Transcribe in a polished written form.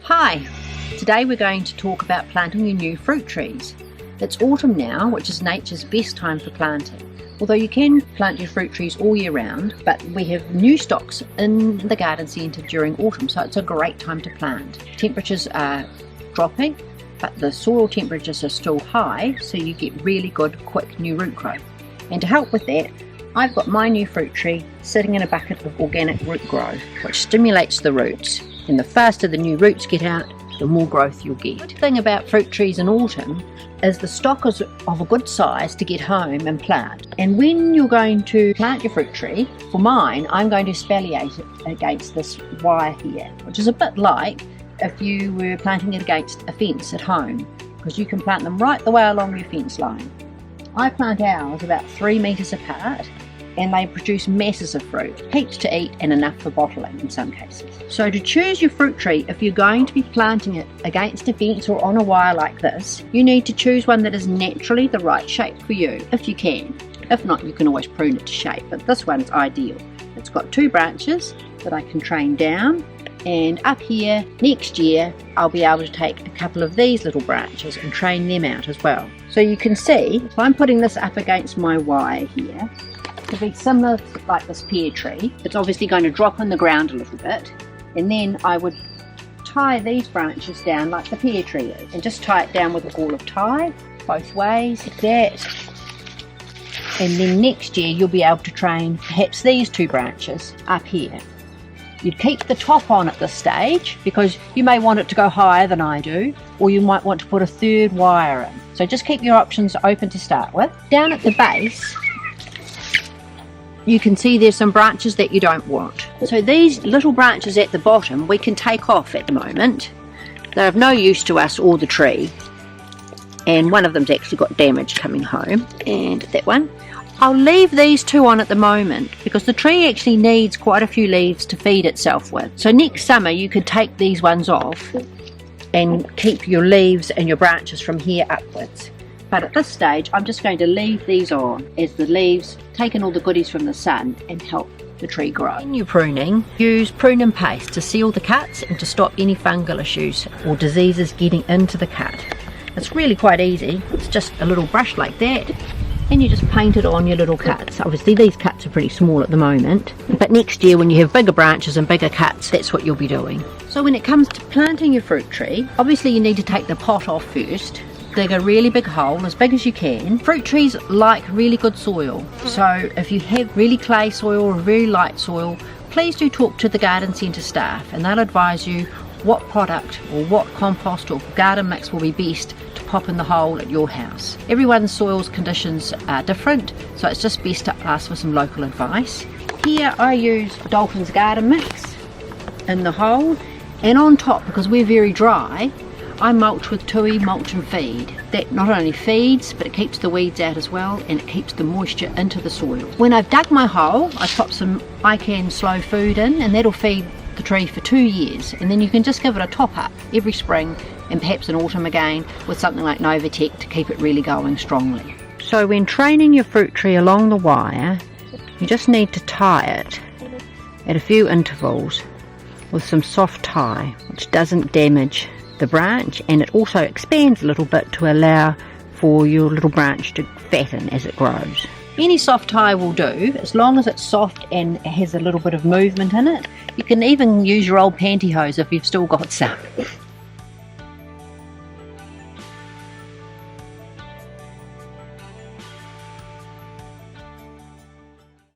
Hi, today we're going to talk about planting your new fruit trees. It's autumn now, which is nature's best time for planting. Although you can plant your fruit trees all year round, but we have new stocks in the garden centre during autumn, so it's a great time to plant. Temperatures are dropping, but the soil temperatures are still high, so you get really good, quick new root growth. And to help with that, I've got my new fruit tree sitting in a bucket of organic root growth, which stimulates the roots. And the faster the new roots get out, the more growth you'll get. The thing about fruit trees in autumn is the stock is of a good size to get home and plant. And when you're going to plant your fruit tree, for mine, I'm going to espaliate it against this wire here, which is a bit like if you were planting it against a fence at home, because you can plant them right the way along your fence line. I plant ours about 3 metres apart, and they produce masses of fruit, heaps to eat and enough for bottling in some cases. So to choose your fruit tree, if you're going to be planting it against a fence or on a wire like this, you need to choose one that is naturally the right shape for you, if you can. If not, you can always prune it to shape, but this one's ideal. It's got 2 branches that I can train down, and up here next year I'll be able to take a couple of these little branches and train them out as well. So you can see, if I'm putting this up against my wire here, to be similar to like this pear tree, it's obviously going to drop in the ground a little bit, and then I would tie these branches down like the pear tree is, and just tie it down with a ball of tie both ways like that. And then next year you'll be able to train perhaps these 2 branches up here. You'd keep the top on at this stage because you may want it to go higher than I do, or you might want to put a 3rd wire in. So just keep your options open to start with. Down at the base, you can see there's some branches that you don't want. So these little branches at the bottom we can take off at the moment. They're of no use to us or the tree. And one of them's actually got damage coming home. And that one. I'll leave these 2 on at the moment because the tree actually needs quite a few leaves to feed itself with. So next summer you could take these ones off and keep your leaves and your branches from here upwards. But at this stage, I'm just going to leave these on as the leaves take in all the goodies from the sun and help the tree grow. When you're pruning, use prune and paste to seal the cuts and to stop any fungal issues or diseases getting into the cut. It's really quite easy. It's just a little brush like that, and you just paint it on your little cuts. Obviously these cuts are pretty small at the moment, but next year when you have bigger branches and bigger cuts, that's what you'll be doing. So when it comes to planting your fruit tree, obviously you need to take the pot off first. Dig a really big hole, as big as you can. Fruit trees like really good soil, so if you have really clay soil or very light soil, please do talk to the garden centre staff and they'll advise you what product or what compost or garden mix will be best to pop in the hole at your house. Everyone's soil's conditions are different, so it's just best to ask for some local advice. Here I use Dalton's garden mix in the hole, and on top, because we're very dry, I mulch with Tui mulch and feed. That not only feeds, but it keeps the weeds out as well, and it keeps the moisture into the soil. When I've dug my hole, I pop some ICAN slow food in, and that'll feed the tree for 2 years, and then you can just give it a top up every spring and perhaps in autumn again with something like Novatech to keep it really going strongly. So when training your fruit tree along the wire, you just need to tie it at a few intervals with some soft tie, which doesn't damage the branch, and it also expands a little bit to allow for your little branch to fatten as it grows. Any soft tie will do, as long as it's soft and has a little bit of movement in it. You can even use your old pantyhose if you've still got some.